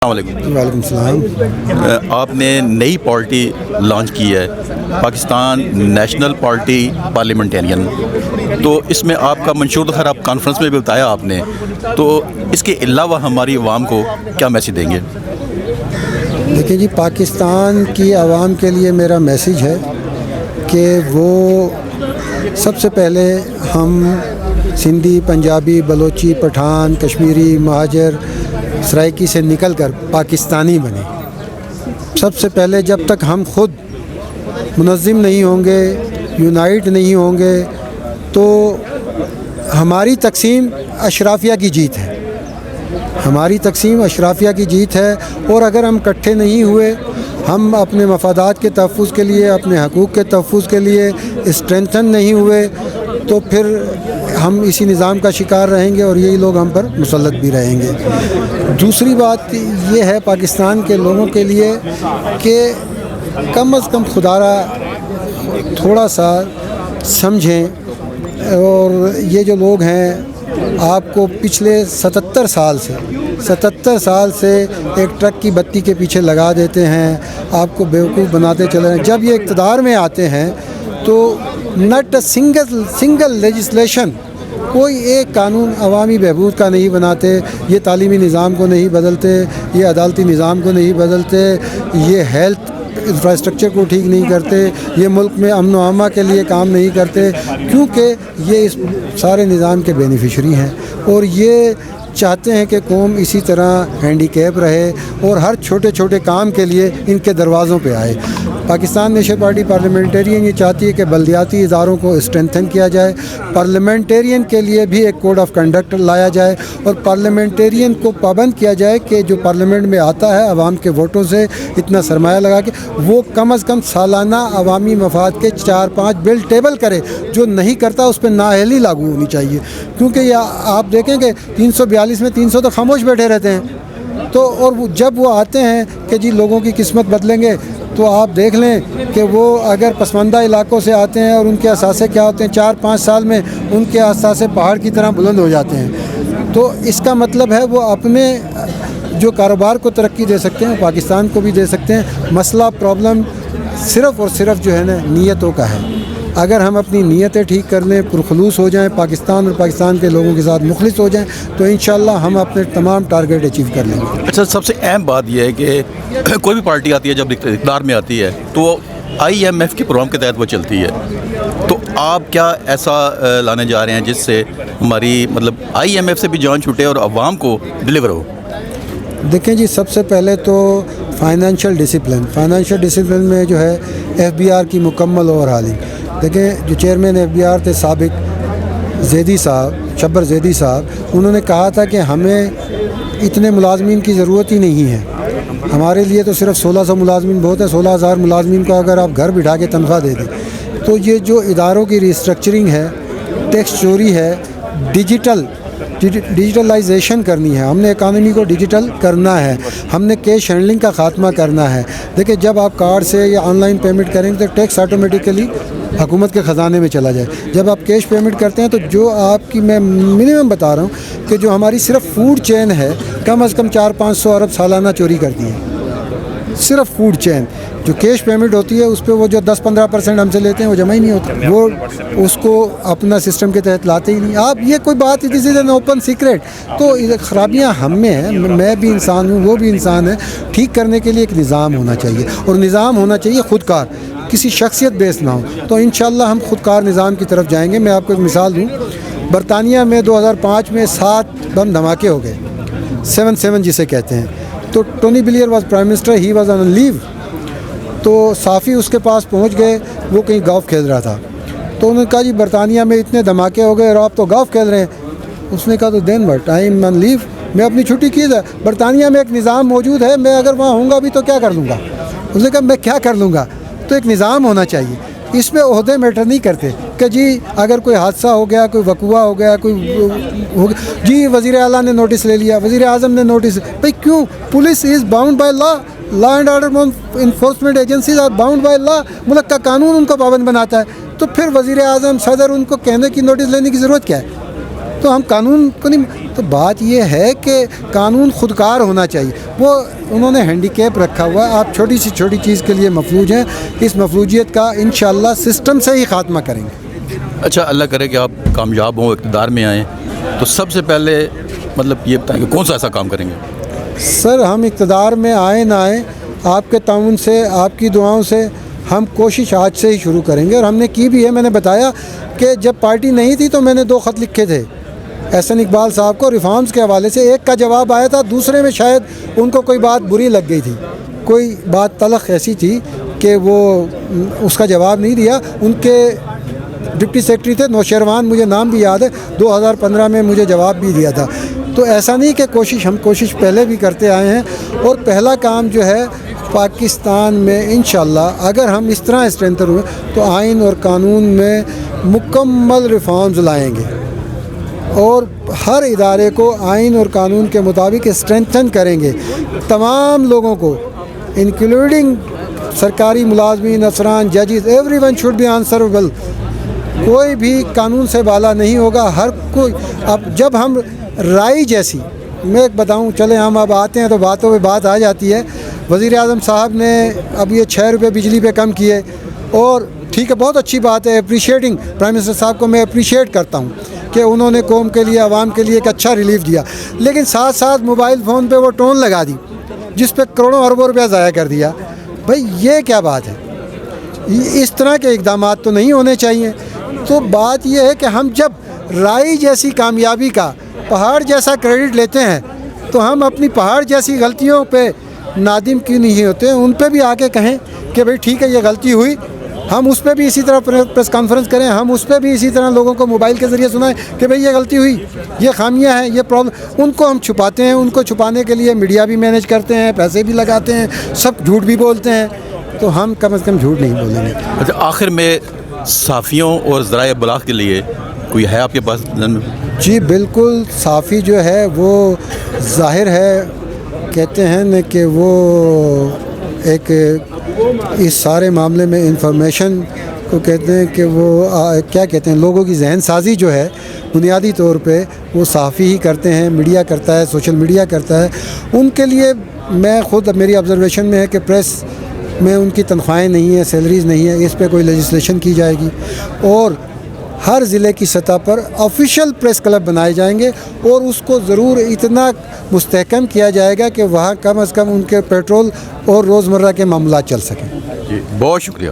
السلام علیکم۔ وعلیکم السلام۔ آپ نے نئی پارٹی لانچ کی ہے، پاکستان نیشنل پارٹی پارلیمنٹیرین، تو اس میں آپ کا منشور تو خیر آپ کانفرنس میں بھی بتایا آپ نے، تو اس کے علاوہ ہماری عوام کو کیا میسیج دیں گے؟ دیکھیں جی، پاکستان کی عوام کے لیے میرا میسیج ہے کہ وہ سب سے پہلے ہم سندھی، پنجابی، بلوچی، پٹھان، کشمیری، مہاجر، سرائکی سے نکل کر پاکستانی بنے۔ سب سے پہلے جب تک ہم خود منظم نہیں ہوں گے، یونائٹ نہیں ہوں گے، تو ہماری تقسیم اشرافیہ کی جیت ہے، ہماری تقسیم اشرافیہ کی جیت ہے۔ اور اگر ہم اکٹھے نہیں ہوئے، ہم اپنے مفادات کے تحفظ کے لیے، اپنے حقوق کے تحفظ کے لیے اسٹرینتھن نہیں ہوئے، تو پھر ہم اسی نظام کا شکار رہیں گے اور یہی لوگ ہم پر مسلط بھی رہیں گے۔ دوسری بات یہ ہے پاکستان کے لوگوں کے لیے کہ کم از کم خدا را تھوڑا سا سمجھیں، اور یہ جو لوگ ہیں آپ کو پچھلے 77 سال سے ایک ٹرک کی بتی کے پیچھے لگا دیتے ہیں، آپ کو بیوقوف بناتے چلے ہیں۔ جب یہ اقتدار میں آتے ہیں تو نٹ سنگل لیجسلیشن، کوئی ایک قانون عوامی بہبود کا نہیں بناتے، یہ تعلیمی نظام کو نہیں بدلتے، یہ عدالتی نظام کو نہیں بدلتے، یہ ہیلتھ انفراسٹرکچر کو ٹھیک نہیں کرتے، یہ ملک میں امن و امان کے لیے کام نہیں کرتے، کیونکہ یہ اس سارے نظام کے بینیفیشری ہیں، اور یہ چاہتے ہیں کہ قوم اسی طرح ہینڈی کیپ رہے اور ہر چھوٹے چھوٹے کام کے لیے ان کے دروازوں پہ آئے۔ پاکستان نیشنل پارٹی پارلیمنٹیرین یہ چاہتی ہے کہ بلدیاتی اداروں کو اسٹرینتھن کیا جائے، پارلیمنٹیرین کے لیے بھی ایک کوڈ آف کنڈکٹ لایا جائے، اور پارلیمنٹیرین کو پابند کیا جائے کہ جو پارلیمنٹ میں آتا ہے عوام کے ووٹوں سے اتنا سرمایہ لگا کے، وہ کم از کم سالانہ عوامی مفاد کے 4-5 بل ٹیبل کرے، جو نہیں کرتا اس پہ نااہلی لاگو ہونی چاہیے، کیونکہ یہ آپ دیکھیں کہ 342 میں 300 تو خاموش بیٹھے رہتے ہیں، تو اور جب وہ آتے ہیں کہ جی لوگوں کی قسمت بدلیں گے، تو آپ دیکھ لیں کہ وہ اگر پسماندہ علاقوں سے آتے ہیں اور ان کے اثاثے کیا ہوتے ہیں، 4-5 سال میں ان کے اثاثے پہاڑ کی طرح بلند ہو جاتے ہیں۔ تو اس کا مطلب ہے وہ اپنے جو کاروبار کو ترقی دے سکتے ہیں پاکستان کو بھی دے سکتے ہیں۔ مسئلہ پرابلم صرف اور صرف جو ہے نا نیتوں کا ہے۔ اگر ہم اپنی نیتیں ٹھیک کر لیں، پرخلوص ہو جائیں پاکستان اور پاکستان کے لوگوں کے ساتھ مخلص ہو جائیں، تو انشاءاللہ ہم اپنے تمام ٹارگیٹ اچیو کر لیں گے۔ اچھا، سب سے اہم بات یہ ہے کہ کوئی بھی پارٹی آتی ہے، جب اقتدار میں آتی ہے تو وہ IMF کے پروگرام کے تحت وہ چلتی ہے، تو آپ کیا ایسا لانے جا رہے ہیں جس سے ہماری IMF سے بھی جان چھوٹے اور عوام کو ڈلیور ہو؟ دیکھیں جی، سب سے پہلے تو فائنینشیل ڈسپلن میں جو ہے FBR کی مکمل اوورہالنگ۔ دیکھیں جو چیئرمین FBR تھے سابق شبر زیدی صاحب، انہوں نے کہا تھا کہ ہمیں اتنے ملازمین کی ضرورت ہی نہیں ہے، ہمارے لیے تو صرف 1600 ملازمین بہت ہے، 16,000 ملازمین کو اگر آپ گھر بٹھا کے تنخواہ دے دیں۔ تو یہ جو اداروں کی ریسٹرکچرنگ ہے، ٹیکس چوری ہے، ڈیجیٹلائزیشن کرنی ہے، ہم نے اکانومی کو ڈیجیٹل کرنا ہے، ہم نے کیش ہینڈلنگ کا خاتمہ کرنا ہے۔ دیکھیں جب آپ کارڈ سے یا آن لائن پیمنٹ کریں تو ٹیکس آٹومیٹیکلی حکومت کے خزانے میں چلا جائے۔ جب آپ کیش پیمنٹ کرتے ہیں تو جو آپ کی، میں منیمم بتا رہا ہوں کہ جو ہماری صرف فوڈ چین ہے، کم از کم 400-500 ارب سالانہ چوری کرتی ہے، صرف فوڈ چین۔ جو کیش پیمنٹ ہوتی ہے اس پہ وہ جو 10-15% ہم سے لیتے ہیں وہ جمع ہی نہیں ہوتا، وہ اس کو اپنا سسٹم کے تحت لاتے ہی نہیں۔ آپ یہ کوئی بات دس از این اوپن سیکریٹ۔ تو خرابیاں ہم میں ہیں، میں بھی انسان ہوں، وہ بھی انسان ہے۔ ٹھیک کرنے کے لیے ایک نظام ہونا چاہیے، اور نظام ہونا چاہیے خودکار، کسی شخصیت بیس نہ ہو، تو انشاءاللہ ہم خودکار نظام کی طرف جائیں گے۔ میں آپ کو ایک مثال دوں، برطانیہ میں 2005 میں 7 بم دھماکے ہو گئے، 7/7 جسے کہتے ہیں۔ تو Tony Blair was prime minister, he was on leave, تو صحافی اس کے پاس پہنچ گئے، وہ کہیں گولف کھیل رہا تھا، تو انہوں نے کہا جی برطانیہ میں اتنے دھماکے ہو گئے اور آپ تو گولف کھیل رہے ہیں۔ اس نے کہا تو دین وٹ، آئی ایم آن لیو، میں اپنی چھٹی کی ہے، برطانیہ میں ایک نظام موجود ہے، میں اگر وہاں ہوں گا بھی تو کیا کر لوں گا؟ اس نے کہا میں کیا کر لوں گا؟ تو ایک نظام ہونا چاہیے، اس میں عہدے میٹر نہیں کرتے کہ جی اگر کوئی حادثہ ہو گیا، کوئی وقوع ہو گیا، جی وزیر اعلیٰ نے نوٹس لے لیا، وزیر اعظم نے نوٹس، بھائی کیوں؟ Police is bound by law and order enforcement agencies are bound by law, ملک کا قانون ان کو پابند بناتا ہے، تو پھر وزیر اعظم صدر ان کو کہنے کی نوٹس لینے کی ضرورت کیا ہے؟ تو ہم قانون کو نہیں، تو تو بات یہ ہے کہ قانون خودکار ہونا چاہیے. وہ انہوں نے ہینڈی کیپ رکھا ہوا ہے. آپ چھوٹی سی چھوٹی چیز کے لیے مفلوج ہیں. اس مفلوجیت کا انشاءاللہ سسٹم سے ہی خاتمہ کریں گے. اچھا اللہ کرے کہ آپ کامیاب ہوں, اقتدار میں آئیں, تو سب سے پہلے مطلب یہ بتائیں کہ کون سا ایسا کام کریں گے؟ سر ہم اقتدار میں آئیں نہ آئیں, آپ کے تعاون سے, آپ کی دعاؤں سے ہم کوشش آج سے ہی شروع کریں گے. اور ہم نے کی بھی ہے. میں نے بتایا کہ جب پارٹی نہیں تھی تو میں نے 2 خط لکھے تھے احسن اقبال صاحب کو ریفارمز کے حوالے سے. ایک کا جواب آیا تھا, دوسرے میں شاید ان کو کوئی بات بری لگ گئی تھی, کوئی بات تلخ ایسی تھی کہ وہ اس کا جواب نہیں دیا. ان کے ڈپٹی سیکرٹری تھے نوشیروان, مجھے نام بھی یاد ہے, 2015 میں مجھے جواب بھی دیا تھا. تو ایسا نہیں کہ ہم کوشش پہلے بھی کرتے آئے ہیں. اور پہلا کام جو ہے پاکستان میں انشاءاللہ اگر ہم اس طرح اسٹرینتھن ہوئے تو آئین اور قانون میں مکمل ریفارمز لائیں گے اور ہر ادارے کو آئین اور قانون کے مطابق اسٹرینتھن کریں گے. تمام لوگوں کو انکلوڈنگ سرکاری ملازمین, افسران, ججز, every one should be answerable. کوئی بھی قانون سے بالا نہیں ہوگا. ہر کوئی اب جب ہم رائے جیسی, میں ایک بتاؤں, چلے ہم اب آتے ہیں تو باتوں پہ بات آ جاتی ہے. وزیر اعظم صاحب نے اب یہ 6 روپے بجلی پہ کم کیے, اور ٹھیک ہے بہت اچھی بات ہے, اپریشیٹنگ پرائم منسٹر صاحب کو میں اپریشیٹ کرتا ہوں کہ انہوں نے قوم کے لیے, عوام کے لیے ایک اچھا ریلیف دیا. لیکن ساتھ ساتھ موبائل فون پہ وہ ٹون لگا دی جس پہ کروڑوں اربوں روپیہ ضائع کر دیا. بھائی یہ کیا بات ہے؟ اس طرح کے اقدامات تو نہیں ہونے چاہیے. تو بات یہ ہے کہ ہم جب رائی جیسی کامیابی کا پہاڑ جیسا کریڈٹ لیتے ہیں تو ہم اپنی پہاڑ جیسی غلطیوں پہ نادم کیوں نہیں ہوتے؟ ان پہ بھی آ کے کہیں کہ بھئی ٹھیک ہے یہ غلطی ہوئی. ہم اس پہ بھی اسی طرح پریس کانفرنس کریں, ہم اس پہ بھی اسی طرح لوگوں کو موبائل کے ذریعے سنائیں کہ بھئی یہ غلطی ہوئی, یہ خامیاں ہیں, یہ پرابلم. ان کو ہم چھپاتے ہیں. ان کو چھپانے کے لیے میڈیا بھی مینیج کرتے ہیں, پیسے بھی لگاتے ہیں, سب جھوٹ بھی بولتے ہیں. تو ہم کم از کم جھوٹ نہیں بولیں گے. اچھا آخر میں صحافیوں اور ذرائع ابلاغ کے لیے کوئی ہے آپ کے پاس؟ جی بالکل, صحافی جو ہے وہ ظاہر ہے کہتے ہیں نا کہ وہ ایک اس سارے معاملے میں انفارمیشن کو کہتے ہیں کہ وہ کیا کہتے ہیں, لوگوں کی ذہن سازی جو ہے بنیادی طور پہ وہ صحافی ہی کرتے ہیں, میڈیا کرتا ہے, سوشل میڈیا کرتا ہے. ان کے لیے میں خود میری آبزرویشن میں ہے کہ پریس میں ان کی تنخواہیں نہیں ہیں, سیلریز نہیں ہیں. اس پہ کوئی لیجسلیشن کی جائے گی اور ہر ضلع کی سطح پر آفیشیل پریس کلب بنائے جائیں گے اور اس کو ضرور اتنا مستحکم کیا جائے گا کہ وہاں کم از کم ان کے پیٹرول اور روزمرہ کے معاملات چل سکیں. جی بہت شکریہ.